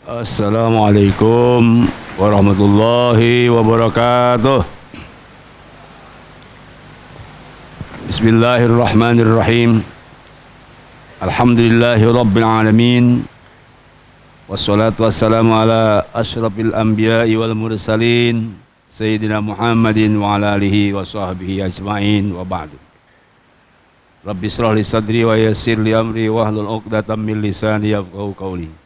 Assalamualaikum warahmatullahi wabarakatuh. Bismillahirrahmanirrahim. Alhamdulillahi rabbil alamin. Wassalatu wassalamu ala asyrafil anbiya'i wal mursalin Sayyidina Muhammadin wa ala alihi wa sahbihi ajma'in wa ba'du. Rabbi shrah li sadri wa yassir li amri wahlul 'uqdatam min lisani yafqahu qawli.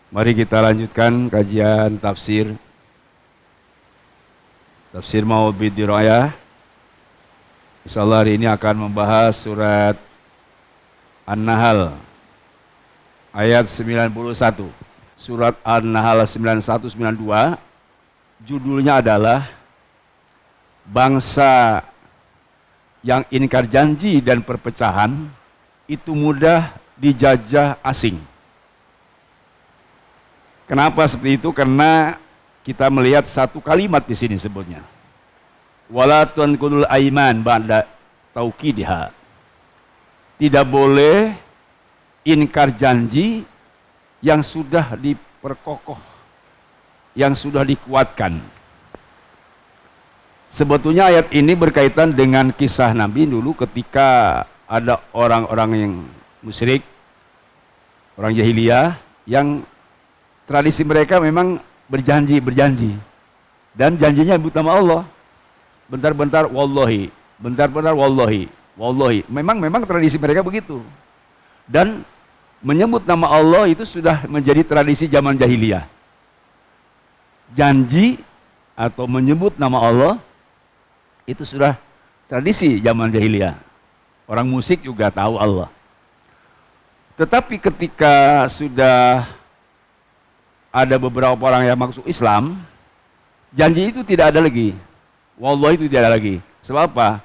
Mari kita lanjutkan kajian tafsir Maulid Dirayah. Insyaallah hari ini akan membahas surat An-Nahl ayat 91. Surat An-Nahl 91-92 judulnya adalah bangsa yang ingkar janji dan perpecahan itu mudah dijajah asing. Kenapa seperti itu? Karena kita melihat satu kalimat di sini sebutnya. Wala tunqudul aiman ba'da taukidha. Tidak boleh ingkar janji yang sudah diperkokoh, yang sudah dikuatkan. Sebetulnya ayat ini berkaitan dengan kisah Nabi dulu ketika ada orang-orang yang musyrik, orang jahiliyah yang tradisi mereka memang berjanji dan janjinya menyebut nama Allah. Bentar-bentar wallahi, bentar-bentar wallahi. Memang tradisi mereka begitu. Dan menyebut nama Allah itu sudah menjadi tradisi zaman jahiliyah. Janji atau menyebut nama Allah itu sudah tradisi zaman jahiliyah. Orang musik juga tahu Allah. Tetapi ketika sudah ada beberapa orang yang masuk Islam, janji itu tidak ada lagi. Wallah itu tidak ada lagi. Sebab apa?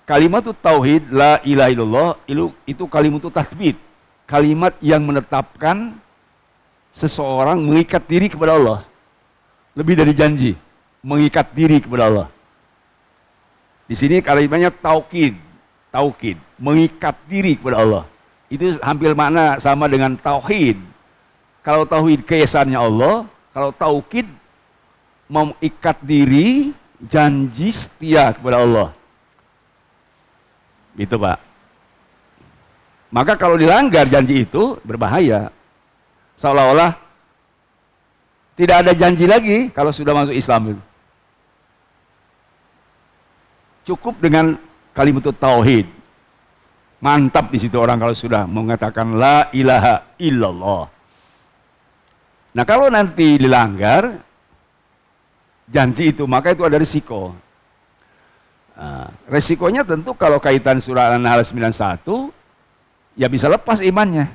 Kalimat tauhid la ilaha illallah itu kalimat tasbit. Kalimat yang menetapkan seseorang mengikat diri kepada Allah. Lebih dari janji, mengikat diri kepada Allah. Di sini kalimatnya taukid, mengikat diri kepada Allah. Itu hampir makna sama dengan tauhid. Kalau tauhid keesaannya Allah, kalau taukid mengikat diri, janji setia kepada Allah. Itu Pak. Maka kalau dilanggar janji itu berbahaya. Seolah-olah tidak ada janji lagi kalau sudah masuk Islam. Cukup dengan kalimat tauhid. Mantap di situ orang kalau sudah mengatakan la ilaha illallah. Nah kalau nanti dilanggar janji itu, maka itu ada risiko. Risikonya tentu kalau kaitan surah An-Nahl 91, ya bisa lepas imannya.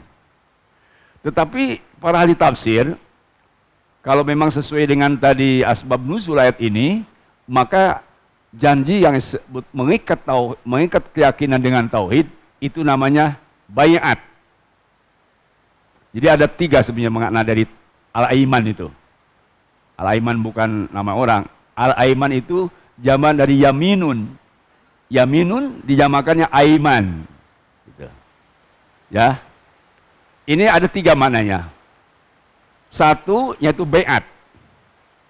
Tetapi para ahli tafsir, kalau memang sesuai dengan tadi asbab nuzul ayat ini, maka janji yang disebut mengikat keyakinan dengan tauhid, itu namanya bayat. Jadi ada tiga sebenarnya makna dari Al-Aiman itu. Al-Aiman bukan nama orang. Al-Aiman itu jaman dari Yaminun. Yaminun dijamakannya Aiman. Gitu. Ya. Ini ada tiga maknanya. Satu yaitu Be'at.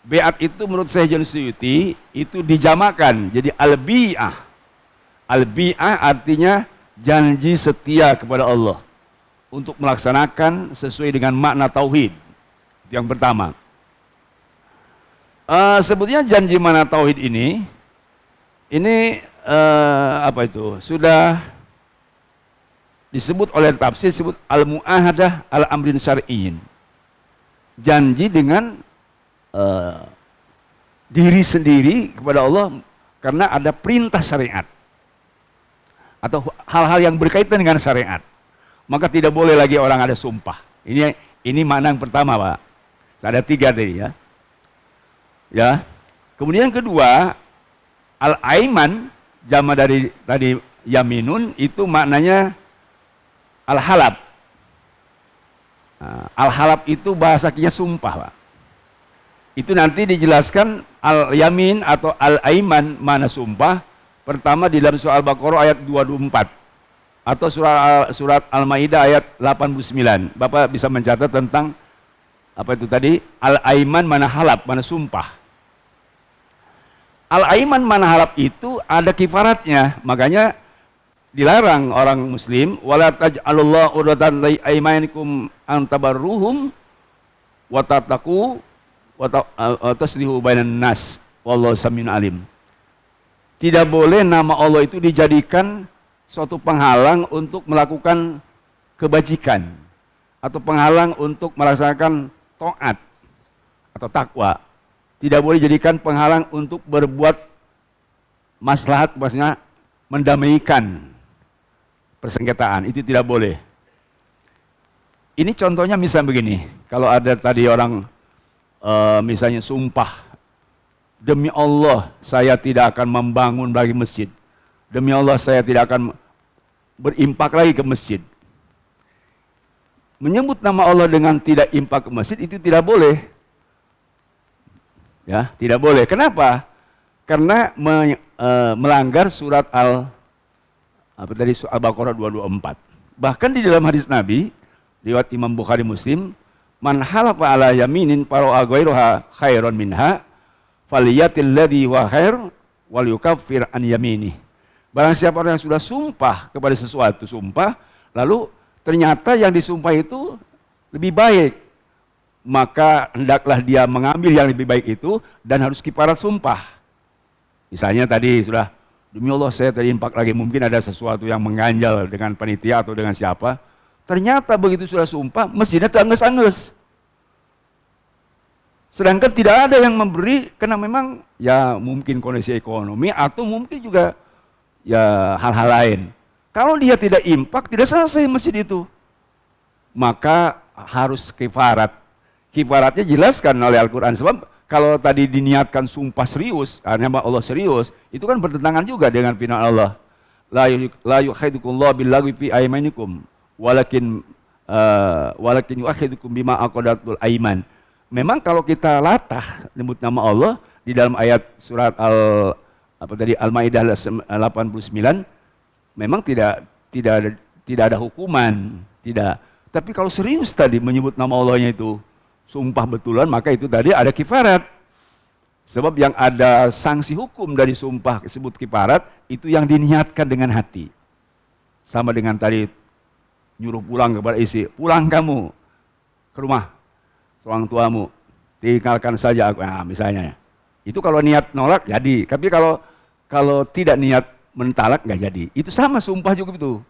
Be'at itu menurut Syekh Suyuti itu dijamakan jadi Al-Bi'ah. Al-Bi'ah artinya janji setia kepada Allah untuk melaksanakan sesuai dengan makna tauhid. Yang pertama, sebetulnya janji mana tauhid ini apa itu sudah disebut oleh tafsir, disebut al-mu'ahadah al-amrin syar'iyyin. Janji dengan diri sendiri kepada Allah karena ada perintah syariat atau hal-hal yang berkaitan dengan syariat. Maka tidak boleh lagi orang ada sumpah. Ini makna yang pertama, Pak. Ada tiga tadi ya. Ya. Kemudian yang kedua, al-aiman jama dari tadi yaminun itu maknanya al-halab. Nah, al-halab itu bahasa kinya sumpah, Pak. Itu nanti dijelaskan al-yamin atau al-aiman mana sumpah. Pertama di dalam surah Al-Baqarah ayat 224 atau surat Al-Maidah ayat 89. Bapak bisa mencatat tentang apa itu tadi? Al-aiman mana halap, mana sumpah. Al-aiman mana halap itu ada kifaratnya, makanya dilarang orang muslim wala taj'alullahu urdatan li aymanikum an tabarruhum wa tattaqu wa taslihu bainan nas wallahu samiun alim. Tidak boleh nama Allah itu dijadikan suatu penghalang untuk melakukan kebajikan atau penghalang untuk melaksanakan taat atau takwa. Tidak boleh jadikan penghalang untuk berbuat maslahat, maksudnya mendamaikan persengketaan, itu tidak boleh. Ini contohnya misalnya begini, kalau ada tadi orang misalnya sumpah, demi Allah saya tidak akan membangun lagi masjid, demi Allah saya tidak akan berimpak lagi ke masjid. Menyebut nama Allah dengan tidak impak ke masjid itu tidak boleh. Ya, tidak boleh. Kenapa? Karena melanggar surat Al-Baqarah 224. Bahkan di dalam hadis Nabi, riwayat Imam Bukhari Muslim, man halafa ala yaminin fara'a ghairuha khairan minha faliyatil ladzi wa khair wal yukaffir an yamini. Barang siapa orang yang sudah sumpah kepada sesuatu, sumpah, lalu ternyata yang disumpah itu lebih baik, maka hendaklah dia mengambil yang lebih baik itu dan harus kifarat sumpah. Misalnya tadi sudah, demi Allah saya terinfak lagi, mungkin ada sesuatu yang mengganjal dengan panitia atau dengan siapa, ternyata begitu sudah sumpah, masjidnya terangges-angges. Sedangkan tidak ada yang memberi, karena memang ya mungkin kondisi ekonomi atau mungkin juga ya hal-hal lain. Kalau dia tidak impak, tidak selesai masjid itu, maka harus kifarat. Kifaratnya jelaskan oleh Al-Quran, sebab kalau tadi diniatkan sumpah serius, karena Allah serius, itu kan bertentangan juga dengan firman Allah. La yukhaidukumullahu billagwi fi aymanikum walakin yuakhidukum bima aqadatul aiman. Memang kalau kita latah nyebut nama Allah di dalam ayat surat Al-Maidah 89, memang tidak ada hukuman, tidak. Tapi kalau serius tadi menyebut nama Allahnya itu sumpah betulan, maka itu tadi ada kifarat. Sebab yang ada sanksi hukum dari sumpah disebut kifarat, itu yang diniatkan dengan hati. Sama dengan tadi nyuruh pulang kepada istri, pulang kamu ke rumah orang tuamu, tinggalkan saja aku, nah, misalnya. Itu kalau niat nolak jadi, tapi kalau tidak niat mentalak nggak jadi. Itu sama sumpah juga itu.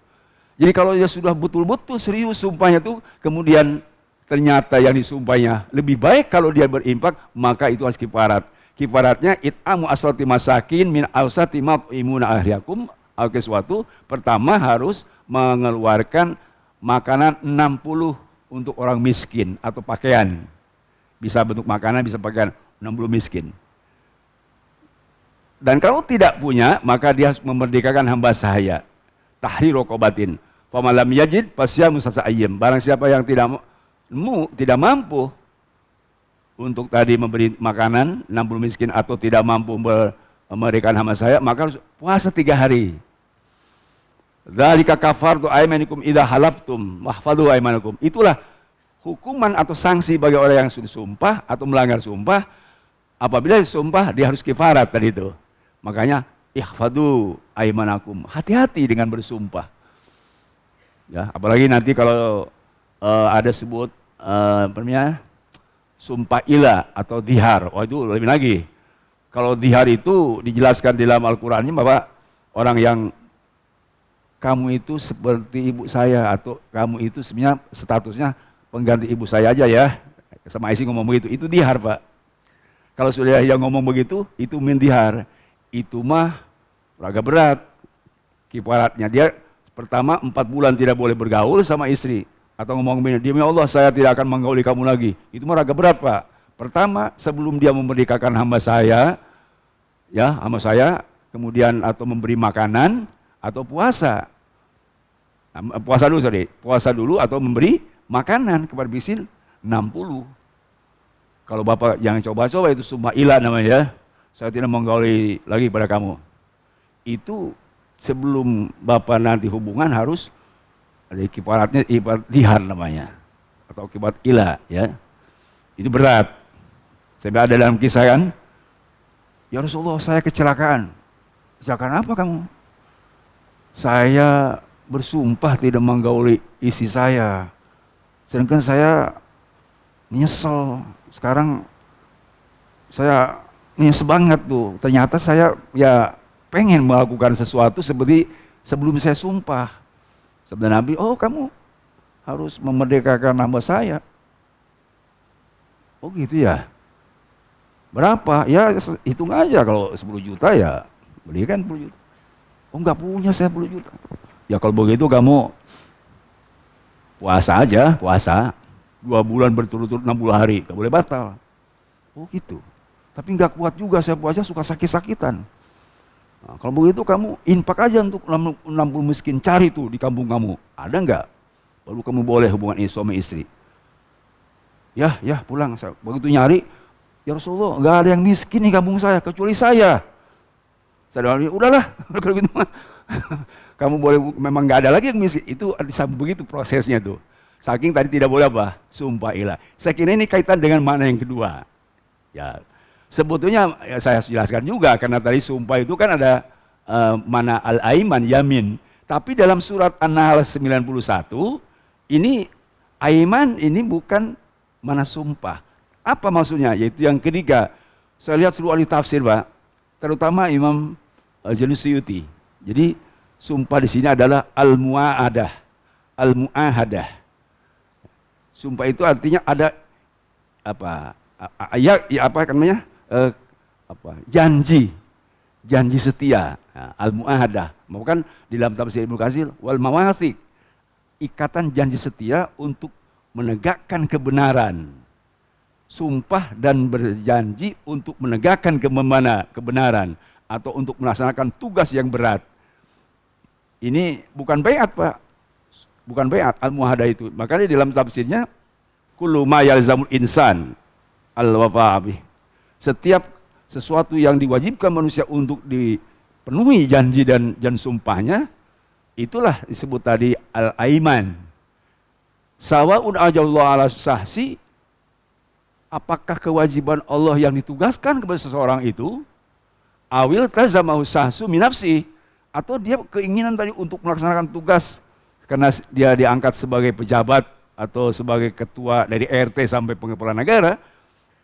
Jadi kalau dia sudah betul-betul serius sumpahnya tuh, kemudian ternyata yang disumpahnya lebih baik kalau dia berimpak, maka itu harus kifarat. Kifaratnya it'amu asrati masakin min awsati mat'imuna ahliyakum. Oke, suatu pertama harus mengeluarkan makanan 60 untuk orang miskin atau pakaian. Bisa bentuk makanan, bisa pakaian, 60 miskin. Dan kalau tidak punya, maka dia harus memerdekakan hamba sahaya. Tahriru raqabatin. Famalam yajid fasyamu sasa'ayyam. Barang siapa yang tidak mampu untuk tadi memberi makanan 60 miskin atau tidak mampu memberikan hamba saya, maka harus puasa 3 hari. Dzalika kafaratu aymanikum idza halaftum wahfadhu aymanakum. Itulah hukuman atau sanksi bagi orang yang sudah sumpah atau melanggar sumpah. Apabila disumpah dia harus kifarat tadi itu. Makanya ihfadhu aymanakum. Hati-hati dengan bersumpah. Ya, apalagi nanti kalau ada sebut sumpah ilah atau dihar, oh itu lebih lagi. Kalau dihar itu dijelaskan di dalam Al-Qurannya bahwa orang yang kamu itu seperti ibu saya, atau kamu itu sebenarnya statusnya pengganti ibu saya aja ya, sama Aisyah ngomong begitu, itu dihar Pak. Kalau sudah yang ngomong begitu, itu mendihar, itu mah agak berat. Kifaratnya dia pertama 4 bulan tidak boleh bergaul sama istri. Atau ngomong begini, demi Allah saya tidak akan menggauli kamu lagi. Itu mah agak berat Pak. Pertama, sebelum dia memerdekakan hamba saya, ya hamba saya, kemudian atau memberi makanan, atau puasa. Puasa dulu atau memberi makanan kepada miskin 60. Kalau Bapak jangan coba-coba, itu sumpah ilah namanya ya. Saya tidak menggauli lagi pada kamu. Itu sebelum Bapak nanti hubungan harus ada kifaratnya, ibarat dihar namanya, atau kifarat ilah ya. Itu berat. Saya ada dalam kisah kan, ya Rasulullah saya kecelakaan. Kecelakaan apa kamu? Saya bersumpah tidak menggauli istri saya. Sedangkan saya menyesal. Sekarang saya menyesal banget tuh. Ternyata saya ya pengen melakukan sesuatu seperti sebelum saya sumpah. Sabda Nabi, oh kamu harus memerdekakan hamba saya. Oh gitu ya. Berapa? Ya hitung aja, kalau 10 juta ya belikan 10 juta. Oh enggak punya saya 10 juta. Ya kalau begitu kamu puasa aja, puasa 2 bulan berturut-turut 60 hari, gak boleh batal. Oh gitu. Tapi nggak kuat juga saya puasa, suka sakit-sakitan. Nah, kalau begitu kamu infak aja untuk 60 miskin, cari tuh di kampung kamu. Ada nggak? Baru kamu boleh hubungan suami istri. Ya pulang. Begitu nyari, ya Rasulullah, nggak ada yang miskin di kampung saya kecuali saya. Saya bilang, udahlah, kalau gitu kamu boleh, memang nggak ada lagi yang miskin. Itu begitu prosesnya tuh. Saking tadi tidak boleh apa? Sumpah ilah. Saya kira ini kaitan dengan makna yang kedua. Ya, sebetulnya ya saya jelaskan juga karena tadi sumpah itu kan ada mana al-aiman, yamin. Tapi dalam surat An-Nahl 91 ini aiman ini bukan mana sumpah. Apa maksudnya? Yaitu yang ketiga. Saya lihat seluruh ahli tafsir, Pak, terutama Imam Jalil Suyuti. Jadi sumpah di sini adalah al-mu'ahadah. Al-mu'ahadah. Sumpah itu artinya ada apa? Apa namanya? Janji setia. Nah, al-mu'ahadah. Bukan di dalam tafsir Ibnu Katsir wal mawathiq. Ikatan janji setia untuk menegakkan kebenaran. Sumpah dan berjanji untuk menegakkan kebenaran atau untuk melaksanakan tugas yang berat. Ini bukan baiat, Pak. Bukan baiat al-muahadah itu. Makanya di dalam tafsirnya kullu ma yalzamul insan al-wafa'abih. Setiap sesuatu yang diwajibkan manusia untuk dipenuhi janji dan sumpahnya, itulah disebut tadi al-aiman. Sawa'un ajallahu ala sahsi, apakah kewajiban Allah yang ditugaskan kepada seseorang itu awil tazamahu sahsu minafsi, atau dia keinginan tadi untuk melaksanakan tugas karena dia diangkat sebagai pejabat atau sebagai ketua dari RT sampai kepala negara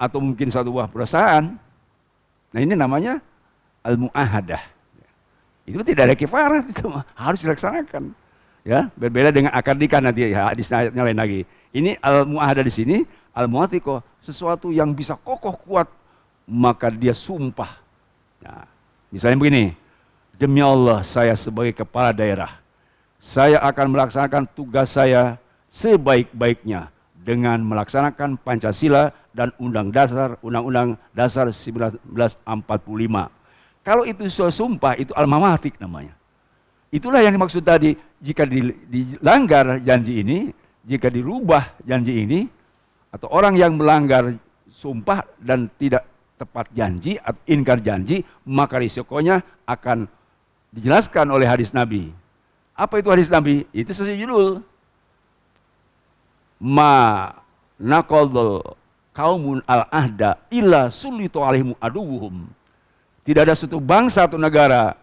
atau mungkin suatu buah perusahaan. Nah ini namanya al-mu'ahadah. Itu tidak ada kifarah, itu harus dilaksanakan. Ya, berbeda dengan akad nikah nanti hadisnya lain lagi. Ini al-mu'ahadah di sini al-mu'athiqah, sesuatu yang bisa kokoh kuat, maka dia sumpah. Nah, misalnya begini, demi Allah saya sebagai kepala daerah, saya akan melaksanakan tugas saya sebaik-baiknya dengan melaksanakan Pancasila dan Undang-Undang Dasar 1945. Kalau itu sumpah, itu al-mawathiq namanya. Itulah yang dimaksud tadi, jika dilanggar janji ini, jika dirubah janji ini, atau orang yang melanggar sumpah dan tidak tepat janji atau ingkar janji, maka risikonya akan dijelaskan oleh hadis Nabi. Apa itu hadis Nabi? Itu sesuai judul. Ma naqadul kaumun al-ahda illa sullitu alaihim aduwuhum. Tidak ada suatu bangsa atau negara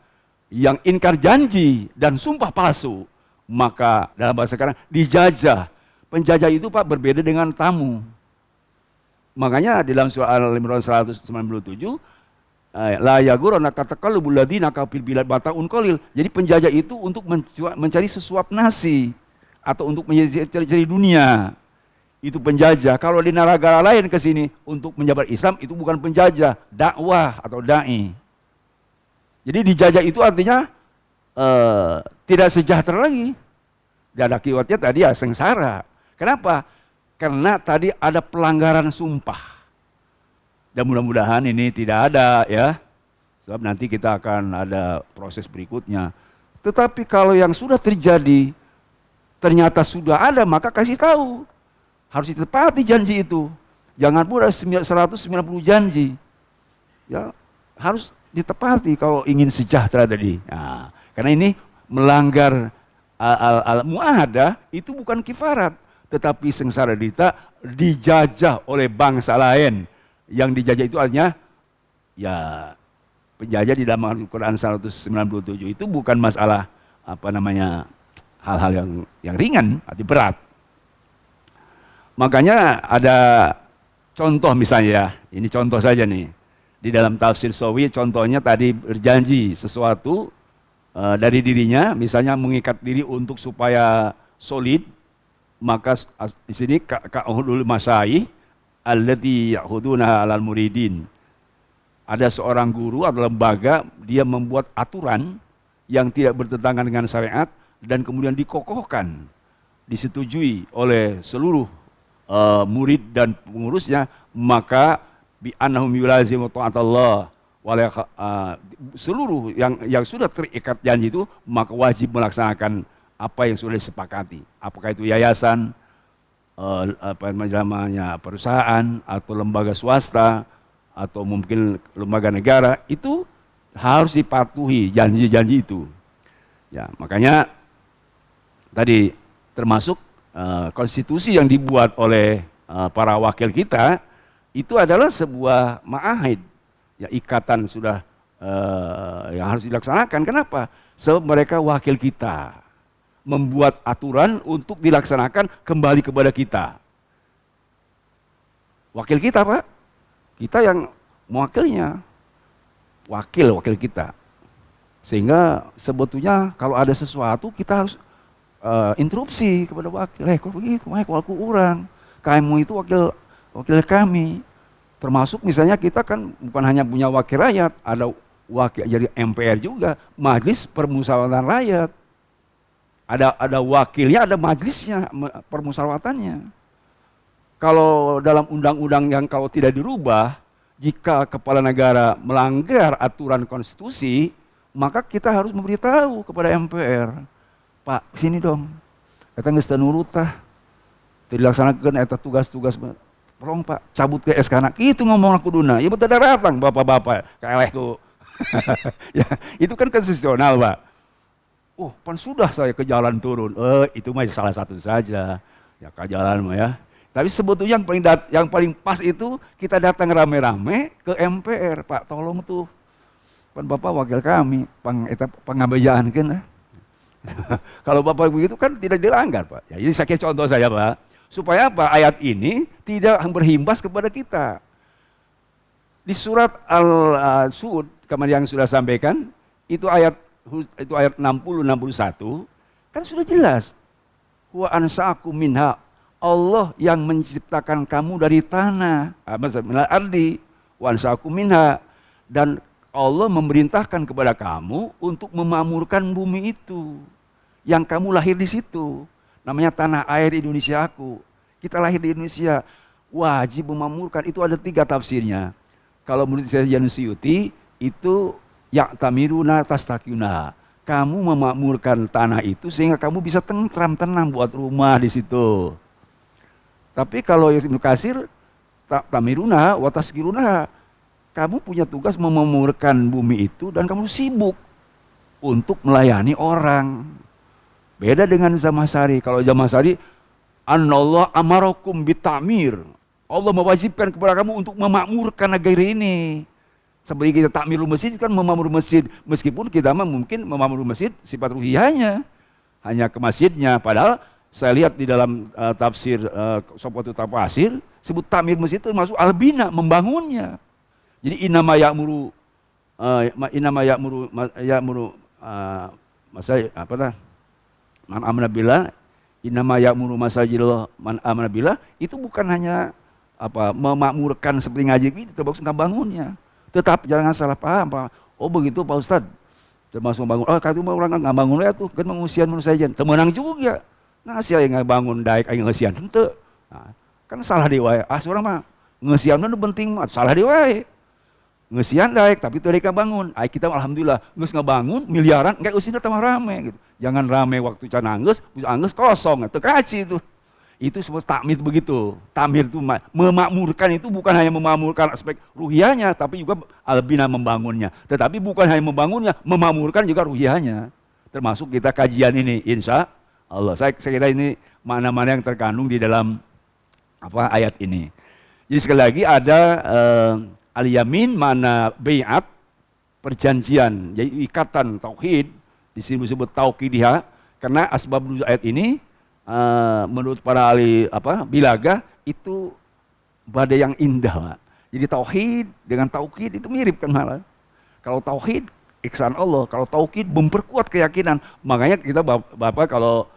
yang ingkar janji dan sumpah palsu, maka dalam bahasa sekarang dijajah. Penjajah itu, Pak, berbeda dengan tamu. Makanya di dalam surah Al-Imran 197, la yagurannaka taqallubul ladzina kafil bilad bata'un qalil. Jadi penjajah itu untuk mencari sesuap nasi atau untuk mencari dunia. Itu penjajah. Kalau di negara lain ke sini untuk menjabar Islam, itu bukan penjajah, dakwah atau dai. Jadi dijajah itu artinya tidak sejahtera lagi. Dan akibatnya tadi ya sengsara. Kenapa? Karena tadi ada pelanggaran sumpah. Dan mudah-mudahan ini tidak ada ya. Sebab nanti kita akan ada proses berikutnya. Tetapi kalau yang sudah terjadi ternyata sudah ada, maka kasih tahu. Harus ditepati janji itu. Jangan pula 190 janji. Ya, harus ditepati kalau ingin sejahtera tadi. Nah, karena ini melanggar al-mu'ahadah itu bukan kifarat. tetapi sengsara derita dijajah oleh bangsa lain. Yang dijajah itu artinya ya penjajah di dalam Al-Quran 197 itu bukan masalah apa namanya hal-hal yang ringan, arti berat. Makanya ada contoh misalnya ya, ini contoh saja nih. Di dalam tafsir Sawi contohnya tadi berjanji sesuatu dari dirinya, misalnya mengikat diri untuk supaya solid, maka di sini ka'udul masyaih allati ya'khuduna 'alal muridin. Ada seorang guru atau lembaga, dia membuat aturan yang tidak bertentangan dengan syariat dan kemudian dikokohkan, disetujui oleh seluruh murid dan pengurusnya, maka bi annahum yulazimu ta'atallah seluruh yang sudah terikat janji itu maka wajib melaksanakan apa yang sudah disepakati. Apakah itu yayasan, apa namanya perusahaan atau lembaga swasta atau mungkin lembaga negara, itu harus dipatuhi janji-janji itu. Ya, makanya tadi termasuk konstitusi yang dibuat oleh para wakil kita itu adalah sebuah ma'ahid, ya ikatan sudah yang harus dilaksanakan. Kenapa? Sebab mereka wakil kita, membuat aturan untuk dilaksanakan kembali kepada kita. Wakil kita, Pak, kita yang mewakilnya, wakil kita. Sehingga sebetulnya kalau ada sesuatu kita harus interupsi kepada wakil. Kok begitu? Wakil orang, kamu itu wakil kami. Termasuk misalnya kita kan bukan hanya punya wakil rakyat, ada wakil jadi MPR juga, Majelis Permusyawaratan Rakyat. Ada wakilnya, ada majelisnya, permusyawatannya. Kalau dalam undang-undang yang kalau tidak dirubah, jika kepala negara melanggar aturan konstitusi, maka kita harus memberitahu kepada MPR, Pak, sini dong, kita nggak nurut tah, dilaksanakan eta tugas-tugas, tolong Pak, cabut ke SK anak, itu ngomong aku duna, ya betul datang bapak-bapak, kaelehku, ya itu kan konstitusional Pak. Pan sudah saya ke jalan turun, itu mah salah satu saja, ya ke jalan mah ya. Tapi sebetulnya yang paling pas itu kita datang rame-rame ke MPR, Pak, tolong tuh, pan bapak wakil kami, pengabejaan kan. Kalau bapak begitu kan tidak dilanggar, Pak. Ya, jadi saya kasih contoh saja, Pak, supaya apa? Ayat ini tidak berhimbas kepada kita. Di surat Al-Sud kemarin yang sudah sampaikan, itu ayat 60-61 kan sudah jelas. Wa ansa'akum minha, Allah yang menciptakan kamu dari tanah, minal ardi, wa ansa'akum minha, dan Allah memerintahkan kepada kamu untuk memakmurkan bumi itu yang kamu lahir di situ. Namanya tanah air Indonesia aku. Kita lahir di Indonesia, wajib memakmurkan. Itu ada 3 tafsirnya. Kalau menurut saya Janus Suyuti itu ya'tamiruna tastakuna. Kamu memakmurkan tanah itu sehingga kamu bisa tenang buat rumah di situ. Tapi kalau Ibnu Katsir tamiruna wa taskiruna, kamu punya tugas memakmurkan bumi itu dan kamu sibuk untuk melayani orang. Beda dengan Zamasari. Kalau Zamasari, Anallah amarakum bitamir. Allah mewajibkan kepada kamu untuk memakmurkan negeri ini. Seperti kita takmirul masjid kan memakmur masjid. Meskipun kita mungkin memakmur masjid sifat ruhiyahnya, hanya ke masjidnya. Padahal saya lihat di dalam tafsir Sofwatul Tafasir, sebut takmir masjid itu masuk albina, membangunnya. Jadi inama ya'muru man amana billah, innama ya'muru masajidallah man amana billah, itu bukan hanya memakmurkan seperti ngaji gitu, termasuk bangunnya. Tetap jangan salah paham, Pak. Oh begitu Pak Ustadz, termasuk bangun. Kata orang nggak bangun ya tuh, kan mengusian manusia aja. Temenang juga. Nah siapa yang nggak bangun daik aing ngeusian henteu. Nah, kan salah di wae. Seorang mah ngeusian itu penting mah, salah di wae. Ngeusian daik tapi teu reka bangun. Kita alhamdulillah geus ngabangun miliaran, engke usina tambah rame gitu. Jangan rame waktu can anggeus, bisa anggeus kosong, teu kaci itu. Itu semua takmir begitu. Takmir itu memakmurkan, itu bukan hanya memakmurkan aspek ruhiyahnya, tapi juga albina membangunnya. Tetapi bukan hanya membangunnya, memakmurkan juga ruhiyahnya. Termasuk kita kajian ini, insya Allah. Saya kira ini mana-mana yang terkandung di dalam ayat ini. Jadi sekali lagi ada al-yamin, mana bai'at, perjanjian, jadi ikatan tauhid, di sini disebut taukidiyah, karena asbab nuzul ayat ini menurut para ahli bilaga itu badai yang indah, Pak. Jadi tauhid dengan taukid itu mirip kan malah. Kalau tauhid ihsan Allah, kalau taukid memperkuat keyakinan. Makanya kita Bapak kalau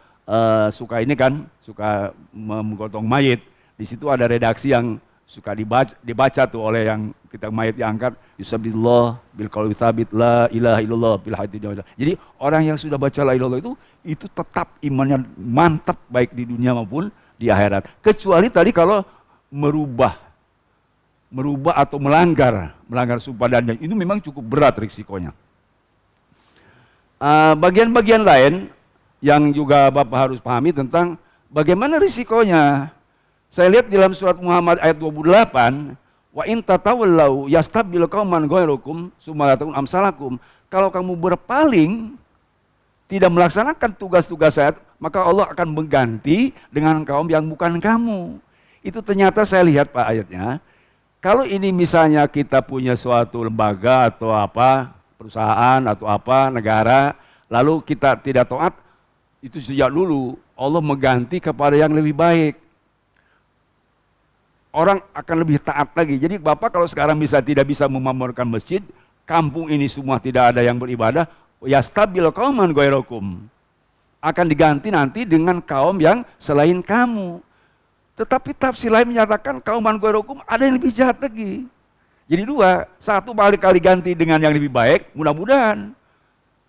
suka ini kan, suka menggotong mayit, di situ ada redaksi yang suka dibaca tuh oleh yang kita mayit diangkat, yusabbihullah bil qauli tsabit la ilaha illallah bil hadi. Jadi orang yang sudah baca la ilaha illallah itu tetap imannya mantap baik di dunia maupun di akhirat. Kecuali tadi kalau merubah atau melanggar sumpah dan janji, itu memang cukup berat risikonya. Bagian-bagian lain yang juga Bapak harus pahami tentang bagaimana risikonya. Saya lihat di dalam surat Muhammad ayat 28, wa in tatawallau yastabdil qauman ghairukum tsumma la takun amsalakum. Kalau kamu berpaling, tidak melaksanakan tugas-tugas saya, maka Allah akan mengganti dengan kaum yang bukan kamu. Itu ternyata saya lihat Pak ayatnya. Kalau ini misalnya kita punya suatu lembaga atau perusahaan atau negara, lalu kita tidak taat, itu sejak dulu Allah mengganti kepada yang lebih baik. Orang akan lebih taat lagi. Jadi Bapak kalau sekarang tidak bisa memakmurkan masjid, kampung ini semua tidak ada yang beribadah, yastabil qauman ghairukum. Akan diganti nanti dengan kaum yang selain kamu. Tetapi tafsir lain menyatakan kauman ghairukum ada yang lebih jahat lagi. Jadi dua, satu kali ganti dengan yang lebih baik, mudah-mudahan.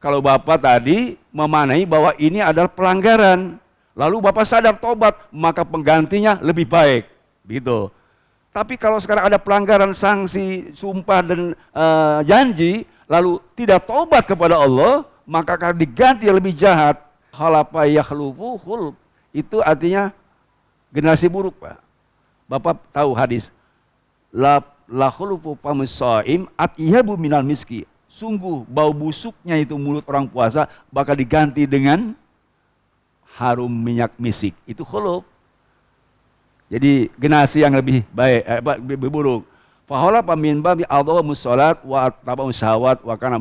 Kalau Bapak tadi memanai bahwa ini adalah pelanggaran, lalu Bapak sadar tobat, maka penggantinya lebih baik. Begitu. Tapi kalau sekarang ada pelanggaran sanksi, sumpah dan janji, lalu tidak tobat kepada Allah, maka akan diganti yang lebih jahat. Khalafa yakhlufu khulf. Itu artinya generasi buruk, Pak. Bapak tahu hadis. La khulufu famus-shaim atyabu minal miski. Sungguh bau busuknya itu mulut orang puasa bakal diganti dengan harum minyak misik. Itu khuluf. Jadi generasi yang lebih baik, lebih buruk. Fahala pamin babi adhamus salat wa tabamus syahwat wa kana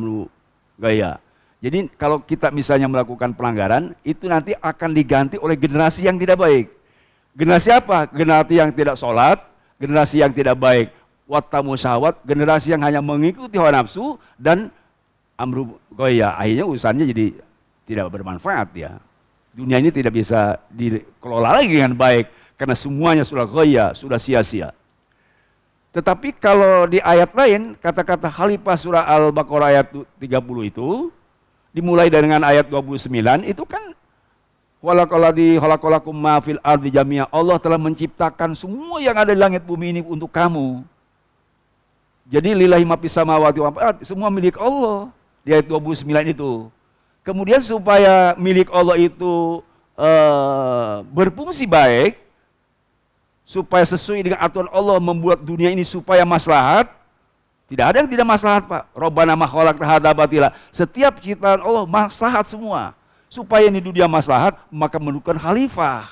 gaya. Jadi kalau kita misalnya melakukan pelanggaran, itu nanti akan diganti oleh generasi yang tidak baik. Generasi apa? Generasi yang tidak sholat, generasi yang tidak baik. Wattamu syahwat, generasi yang hanya mengikuti hawa nafsu dan amru gaya. Akhirnya urusannya jadi tidak bermanfaat ya. Dunia ini tidak bisa dikelola lagi dengan baik. Karena semuanya sudah gaya, sudah sia-sia. Tetapi kalau di ayat lain, kata-kata khalifah surah Al-Baqarah ayat 30 itu, dimulai dengan ayat 29, itu kan khalaqalakum ma fil ardi jami'a. Allah telah menciptakan semua yang ada di langit bumi ini untuk kamu. Jadi lillahi ma fis samawati wa ma semua milik Allah. Di ayat 29 itu. Kemudian supaya milik Allah itu berfungsi baik, supaya sesuai dengan aturan Allah membuat dunia ini supaya maslahat. Tidak ada yang tidak maslahat, Pak. Rabbana ma khalaqta hadza batila. Setiap ciptaan Allah maslahat semua. Supaya ini dunia maslahat, maka memerlukan khalifah.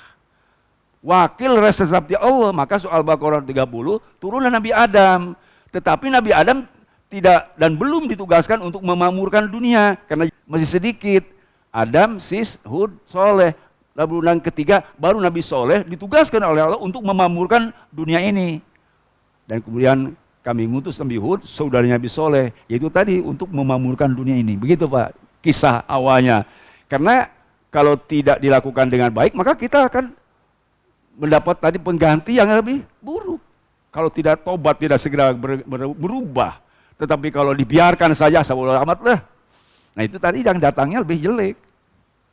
Wakil representatif Allah, maka soal Baqarah 30 turunlah Nabi Adam. Tetapi Nabi Adam tidak dan belum ditugaskan untuk memakmurkan dunia karena masih sedikit. Adam, Sis, Hud, Soleh. Lalu yang ketiga baru Nabi Soleh ditugaskan oleh Allah untuk memakmurkan dunia ini. Dan kemudian kami ngutus Nabi Hud, saudaranya Nabi Soleh, yaitu tadi untuk memakmurkan dunia ini. Begitu Pak, kisah awalnya. Karena kalau tidak dilakukan dengan baik, maka kita akan mendapat tadi pengganti yang lebih buruk. Kalau tidak tobat, tidak segera berubah. Tetapi kalau dibiarkan saja, sabodo amat lah. Nah itu tadi yang datangnya lebih jelek.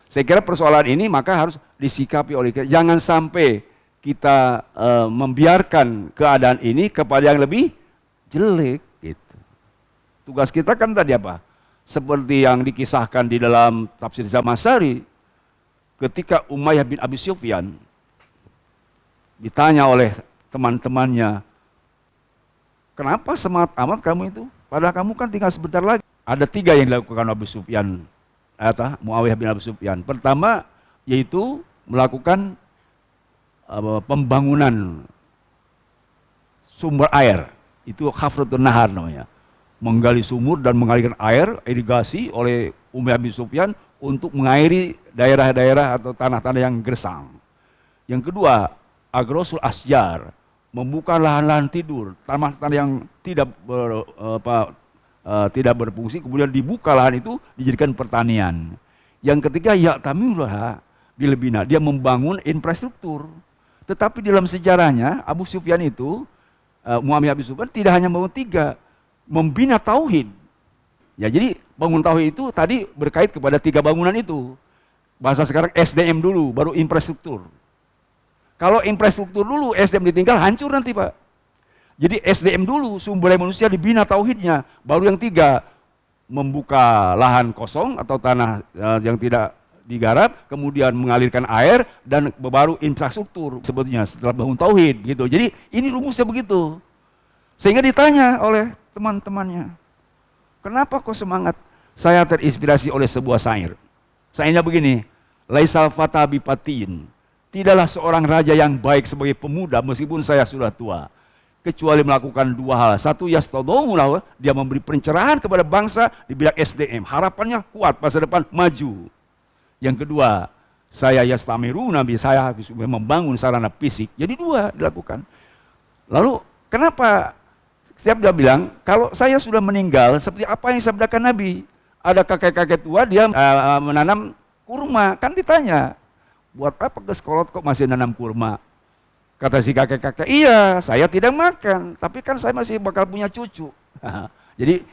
Saya kira persoalan ini maka harus disikapi oleh kita. Jangan sampai kita membiarkan keadaan ini kepada yang lebih jelek. Gitu. Tugas kita kan tadi apa? Seperti yang dikisahkan di dalam tafsir Zamakhsyari, ketika Umayyah bin Abi Sufyan ditanya oleh teman-temannya, kenapa semangat amat kamu itu? Padahal kamu kan tinggal sebentar lagi. Ada 3 yang dilakukan Abu Sufyan. Muawiyah bin Abi Sufyan. Pertama, yaitu melakukan pembangunan sumber air. Itu Hafratun Nahar namanya. Menggali sumur dan mengalirkan air, irigasi oleh Umayyah bin Sufyan untuk mengairi daerah-daerah atau tanah-tanah yang gersang. Yang kedua, Agrosul Asjar, membuka lahan-lahan tidur, tanah-tanah yang tidak berfungsi, kemudian dibuka lahan itu dijadikan pertanian. Yang ketiga, Ya'tamirha bilbina, dia membangun infrastruktur. Tetapi dalam sejarahnya Abu Sufyan itu, Muhammad bin Sufyan tidak hanya membangun 3, membina tauhid. Ya, jadi bangun tauhid itu tadi berkait kepada 3 bangunan itu. Bahasa sekarang SDM dulu, baru infrastruktur. Kalau infrastruktur dulu, SDM ditinggal, hancur nanti, Pak. Jadi SDM dulu, sumber daya manusia dibina tauhidnya. Baru yang 3, membuka lahan kosong atau tanah yang tidak digarap, kemudian mengalirkan air, dan baru infrastruktur sebetulnya setelah bangun tauhid gitu. Jadi ini rumusnya begitu. Sehingga ditanya oleh teman-temannya, kenapa kok semangat? Saya terinspirasi oleh sebuah syair. Syairnya begini, laisal fata bipatin, tidaklah seorang raja yang baik sebagai pemuda meskipun saya sudah tua, kecuali melakukan 2 hal. Satu, yastadhamulahu, dia memberi pencerahan kepada bangsa di bidang SDM, harapannya kuat, masa depan maju. Yang kedua, saya yastamiru nabi, saya habis membangun sarana fisik. Jadi 2 dilakukan. Lalu kenapa setiap dia bilang, kalau saya sudah meninggal, seperti apa yang sabdakan Nabi? Ada kakek-kakek tua, dia menanam kurma. Kan ditanya, buat apa ke sekolah kok masih nanam kurma? Kata si kakek-kakek, iya, saya tidak makan, tapi kan saya masih bakal punya cucu. Jadi,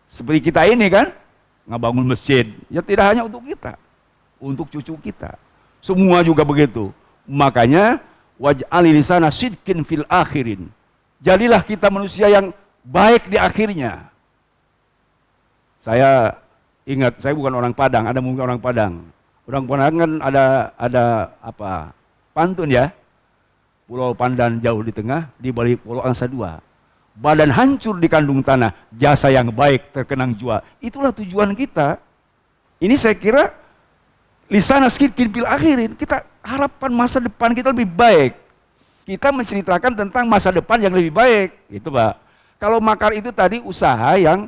seperti kita ini kan, ngebangun masjid. Ya tidak hanya untuk kita, untuk cucu kita. Semua juga begitu. Makanya, waj'ali lisana sidqin fil akhirin. Jadilah kita manusia yang baik di akhirnya. Saya ingat, saya bukan orang Padang, ada mungkin orang Padang. Orang Padang kan ada apa? Pantun ya. Pulau Pandan jauh di tengah, di balik Pulau Angsa 2. Badan hancur di kandung tanah, jasa yang baik terkenang jua. Itulah tujuan kita. Ini saya kira lisana sidqin fil akhirin. Kita harapan masa depan kita lebih baik. Kita menceritakan tentang masa depan yang lebih baik, gitu Pak. Kalau makar itu tadi usaha yang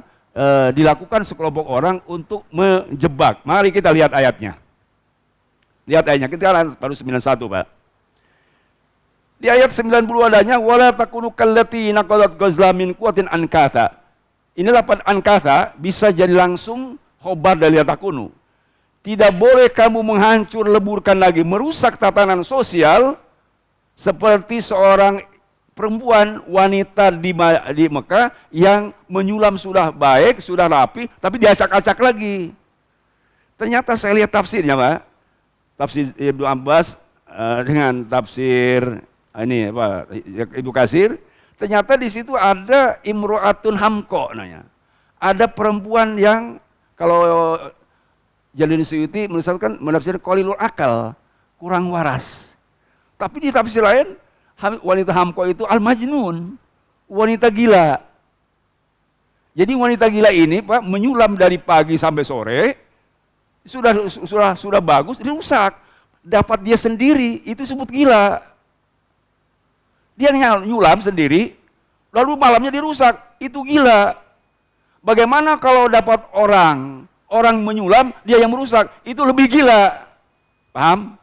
dilakukan sekelompok orang untuk menjebak. Mari kita lihat ayatnya. Lihat ayatnya, kita lihat baru 91 Pak. Di ayat 90 adanya, wala takunu kallati naqadat ghazla min quwwatin ankatha. Ini lapan ankatha bisa jadi langsung khobar dari takunu. Tidak boleh kamu menghancur leburkan lagi, merusak tatanan sosial seperti seorang perempuan wanita di Mekah yang menyulam sudah baik, sudah rapi, tapi diacak-acak lagi. Ternyata saya lihat tafsirnya, Pak. Tafsir Ibnu Abbas dengan tafsir ini apa Ibnu Katsir. Ternyata di situ ada imro'atun hamko namanya. Ada perempuan yang kalau Jalaluddin Suyuti menafsirkan qalilul akal, kurang waras. Tapi di tafsir lain, wanita hamko itu al-majnun, wanita gila. Jadi wanita gila ini Pak menyulam dari pagi sampai sore, sudah bagus, dirusak. Dapat dia sendiri, itu sebut gila. Dia nyulam sendiri, lalu malamnya dirusak, itu gila. Bagaimana kalau dapat orang menyulam, dia yang merusak, itu lebih gila. Paham?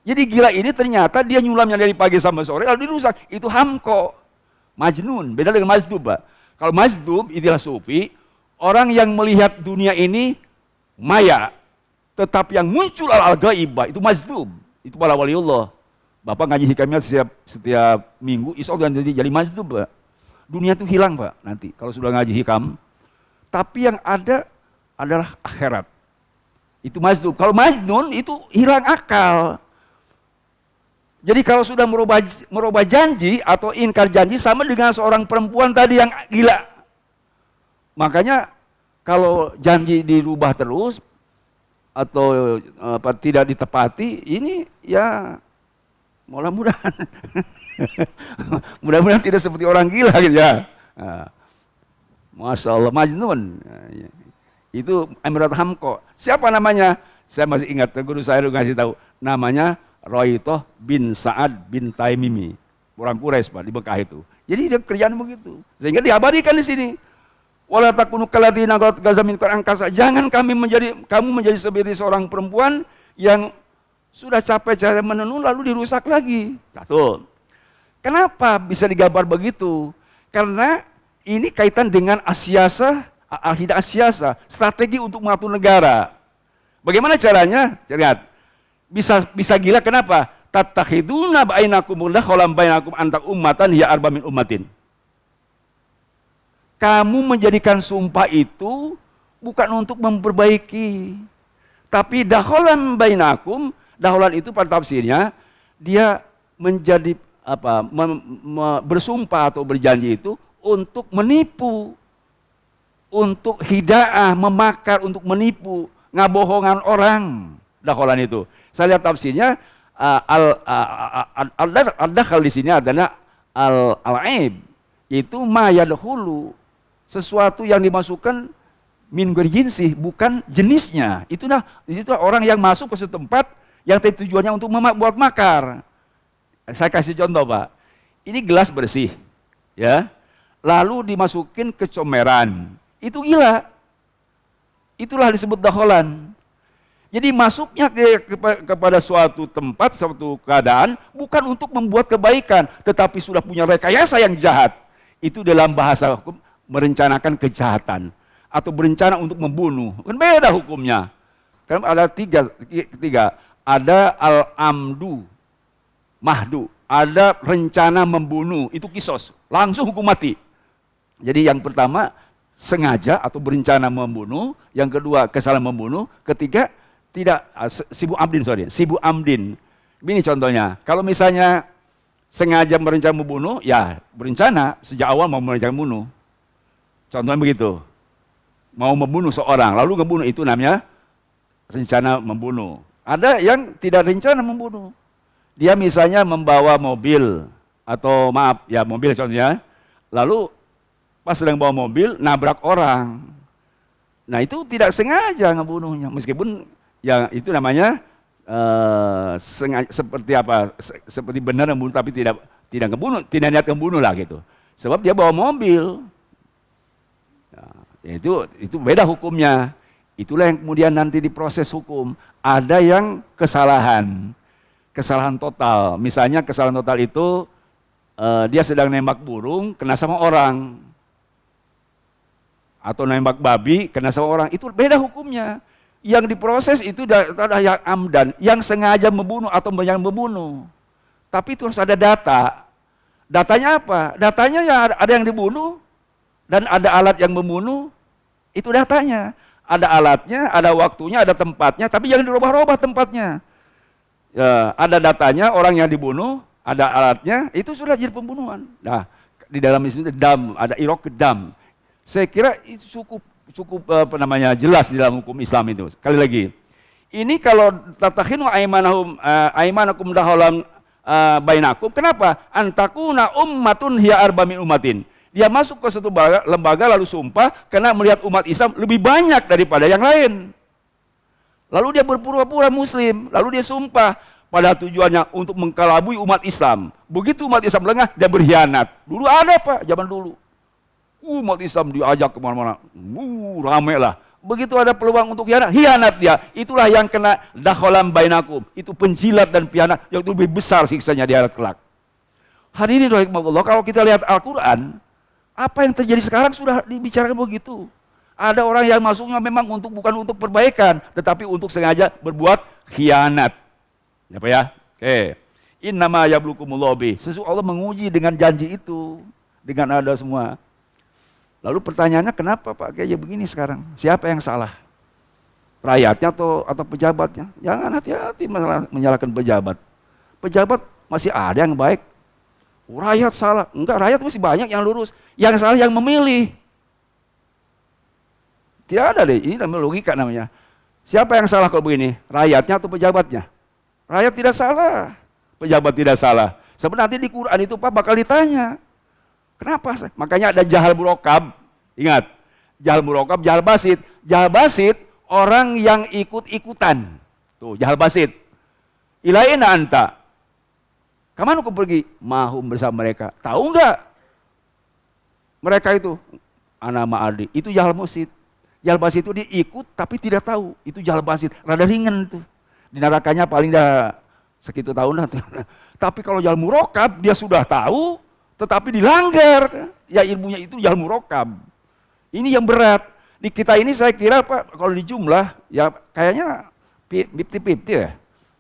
Jadi gila ini ternyata dia nyulamnya dari pagi sampai sore lalu dirusak. Itu hamko, majnun. Beda dengan mazdub, Pak. Kalau mazdub, itulah sufi, orang yang melihat dunia ini maya, tetapi yang muncul al-ghaibah itu mazdub. Itu para waliullah. Bapak ngaji hikamnya setiap minggu, insya Allah jadi mazdub, Pak. Dunia itu hilang, Pak, nanti kalau sudah ngaji hikam. Tapi yang ada adalah akhirat. Itu mazdub. Kalau majnun itu hilang akal. Jadi kalau sudah merubah janji atau ingkar janji sama dengan seorang perempuan tadi yang gila. Makanya kalau janji dirubah terus atau tidak ditepati, ini ya mudah-mudahan mudah-mudahan tidak seperti orang gila gitu ya. Masya Allah, majnun. Itu Emirat Hamko. Siapa namanya? Saya masih ingat, guru saya dulu ngasih tahu, namanya Roitoh bin Sa'ad bin Taimimi. Orang Quraisy Pak, di Mekah itu. Jadi dia kerjaan begitu. Sehingga diabadikan di sini. Wala takunu kalladziina gaza min angkasa. Jangan kamu menjadi seperti seorang perempuan yang sudah capek menenun lalu dirusak lagi. Satu. Kenapa bisa digambar begitu? Karena ini kaitan dengan al-hidah asyasa, strategi untuk mengatur negara. Bagaimana caranya? Lihat. Bisa gila kenapa? Tattakhiduna bainakum mudakhalan bainakum antak ummatan hiya arba min ummatin. Kamu menjadikan sumpah itu bukan untuk memperbaiki, tapi dakholan bainakum, dakholan itu pada tafsirnya dia menjadi apa? Bersumpah atau berjanji itu untuk menipu, untuk hidaah, memakar, untuk menipu, ngabohongan orang. Dakholan itu. Saya lihat tafsirnya al-dakhal di sini adalah al-aib, itu ma yadkhulu, sesuatu yang dimasukkan min ghairi jinsi, bukan jenisnya. Itulah orang yang masuk ke setempat yang tujuannya untuk membuat makar. Saya kasih contoh, Pak. Ini gelas bersih, ya. Lalu dimasukin ke comberan. Itu gila. Itulah disebut dakholan. Jadi masuknya kepada suatu tempat, suatu keadaan bukan untuk membuat kebaikan, tetapi sudah punya rekayasa yang jahat. Itu dalam bahasa hukum merencanakan kejahatan atau berencana untuk membunuh. Kan beda hukumnya. Kan ada tiga. Ada al-amdu, mahdu, ada rencana membunuh, itu kisos, langsung hukum mati. Jadi yang pertama sengaja atau berencana membunuh, yang kedua kesalahan membunuh, ketiga tidak sibu amdin. Ini contohnya. Kalau misalnya sengaja berencana membunuh, ya berencana sejak awal mau berencana membunuh. Contohnya begitu. Mau membunuh seorang, lalu ngebunuh, itu namanya rencana membunuh. Ada yang tidak rencana membunuh. Dia misalnya membawa mobil atau mobil contohnya, lalu pas sedang bawa mobil nabrak orang. Nah, itu tidak sengaja ngebunuhnya, meskipun ya itu namanya sengaja, seperti apa? Seperti benar membunuh tapi tidak ngebunuh, tidak niat membunuh lah gitu. Sebab dia bawa mobil. Ya, itu beda hukumnya. Itulah yang kemudian nanti diproses hukum. Ada yang kesalahan total. Misalnya kesalahan total itu dia sedang nembak burung kena sama orang, atau nembak babi kena sama orang. Itu beda hukumnya. Yang diproses itu adalah yang amdan, yang sengaja membunuh atau yang membunuh. Tapi itu harus ada data. Datanya apa? Datanya ya ada yang dibunuh dan ada alat yang membunuh. Itu datanya. Ada alatnya, ada waktunya, ada tempatnya, tapi jangan dirubah-rubah tempatnya. Ya, ada datanya orang yang dibunuh, ada alatnya, itu sudah jadi pembunuhan. Nah, di dalam itu dam, ada irok dam. Saya kira itu cukup jelas di dalam hukum Islam itu. Sekali lagi, ini kalau tatakhinu aimanakum daholam bainakum, kenapa? Antakuna ummatun hiya arba min ummatin. Dia masuk ke satu lembaga lalu sumpah karena melihat umat Islam lebih banyak daripada yang lain. Lalu dia berpura-pura muslim, lalu dia sumpah pada tujuannya untuk mengkelabui umat Islam. Begitu umat Islam lengah, dia berkhianat. Dulu ada, Pak, zaman dulu. Umat Islam diajak kemana-mana, rame lah. Begitu ada peluang untuk hianat dia. Itulah yang kena dakholam bainakum. Itu penjilat dan pianat yang lebih besar siksanya di akhirat kelak. Hadirin rahimahullah, kalau kita lihat Al-Quran, apa yang terjadi sekarang sudah dibicarakan begitu. Ada orang yang masuknya memang bukan untuk perbaikan, tetapi untuk sengaja berbuat khianat. Apa ya? Oke. Innama yablukumullahu bih. Sesungguhnya Allah menguji dengan janji itu, dengan ada semua. Lalu pertanyaannya, kenapa Pak kayak begini sekarang? Siapa yang salah? Rakyatnya atau pejabatnya? Jangan hati-hati menyalahkan pejabat. Pejabat masih ada yang baik. Rakyat salah. Enggak, rakyat masih banyak yang lurus. Yang salah yang memilih. Tidak ada deh, ini namanya logika namanya. Siapa yang salah kalau begini? Rakyatnya atau pejabatnya? Rakyat tidak salah. Pejabat tidak salah. Sebab nanti di Quran itu Pak bakal ditanya. Kenapa? Makanya ada jahal murokab. Ingat, jahal murokab, jahal basit. Jahal basit orang yang ikut-ikutan. Tuh, jahal basit. Ilaina anta. Kemana kau pergi? Mahum bersama mereka. Tahu enggak? Mereka itu, ana ma'adi. Itu jahal basit. Jahal basit itu diikut tapi tidak tahu. Itu jahal basit. Rada ringan tuh. Di nerakanya paling dah segitu tahun tuh. Tapi kalau jahal murokab, dia sudah tahu, tetapi dilanggar. Ya ilmunya itu jahal murokab. Ini yang berat. Di kita ini saya kira Pak, kalau di jumlah, ya kayaknya 50-50 ya.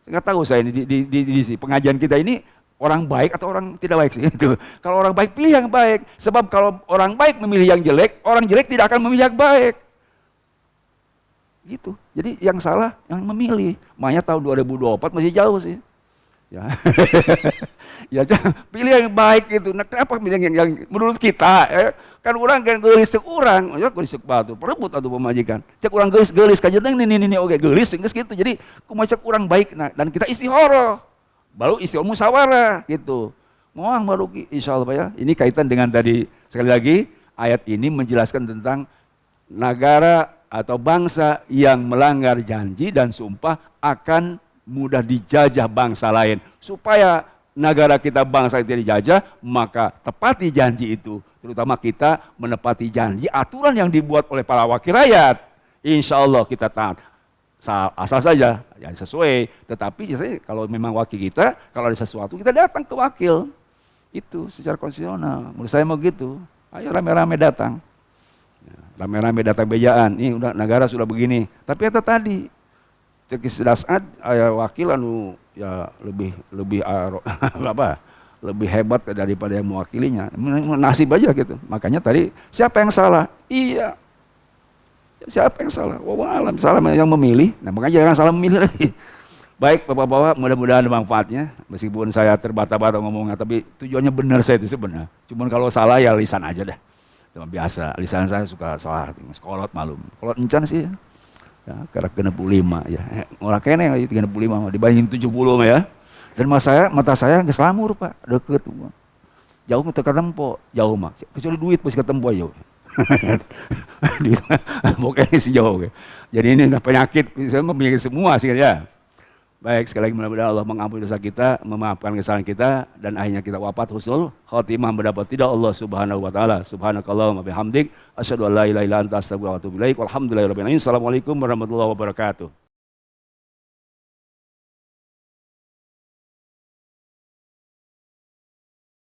Nggak tahu saya ini di pengajian kita ini orang baik atau orang tidak baik sih itu. Kalau orang baik pilih yang baik, sebab kalau orang baik memilih yang jelek, orang jelek tidak akan memilih yang baik. Gitu. Jadi yang salah yang memilih. Makanya tahun 2024 masih jauh sih. Ya. Ya pilih yang baik itu. Nah, kenapa pilih yang menurut kita kan orang kan gelis cek orang, ya gelis cek batu, perebut atau pemajikan. Cek orang gelis kajateng ini oke gelis geus gitu. Jadi kumaha cek orang baik nah, dan kita istihoroh. Baru istilah musyawarah gitu. Moang baru insyaallah ya. Ini kaitan dengan tadi sekali lagi ayat ini menjelaskan tentang negara atau bangsa yang melanggar janji dan sumpah akan mudah dijajah bangsa lain. Supaya negara kita bangsa kita dijajah, maka tepati janji itu. Terutama kita menepati janji aturan yang dibuat oleh para wakil rakyat. Insya Allah kita taat. Asal saja, ya sesuai. Tetapi kalau memang wakil kita, kalau ada sesuatu kita datang ke wakil. Itu secara konstitusional. Menurut saya mau gitu. Ayo rame-rame datang. Rame-rame datang bejaan. Ini udah negara sudah begini. Tapi itu tadi cekis dasad wakil anu ya lebih apa? Lebih hebat daripada yang mewakilinya. Nasib aja gitu. Makanya tadi siapa yang salah? Iya. Siapa yang salah? Wallahu alam, salah yang memilih. Nah, makanya jangan salah memilih lagi. Baik, Bapak-bapak, mudah-mudahan ada manfaatnya. Meskipun saya terbata-bata ngomongnya, tapi tujuannya benar saya itu sebenarnya. Cuman kalau salah ya lisan aja dah. Cuma biasa, lisan saya suka salah, sekolot malum. Kalau encan sih ya, karena 65 ya. Orang kene 35 dibanding 70 ya. Dan mata saya geus lamur, Pak, deket. Jauh teu katempo, jauh mah. Kecuali duit pasti katempo jauh. Pokoknya sih jauh. Jadi ini penyakit, saya penyakit semua sih ya. Baik, sekali lagi mudah-mudahan Allah mengampuni dosa kita, memaafkan kesalahan kita, dan akhirnya kita wafat husnul khotimah mendapat tidak Allah Subhanahu wa taala. Subhanakallahumma bihamdik, asyhadu an la ilaha illa anta astaghfiruka wa atubu ilaik. Walhamdulillahirabbil alamin. Assalamualaikum warahmatullahi wabarakatuh.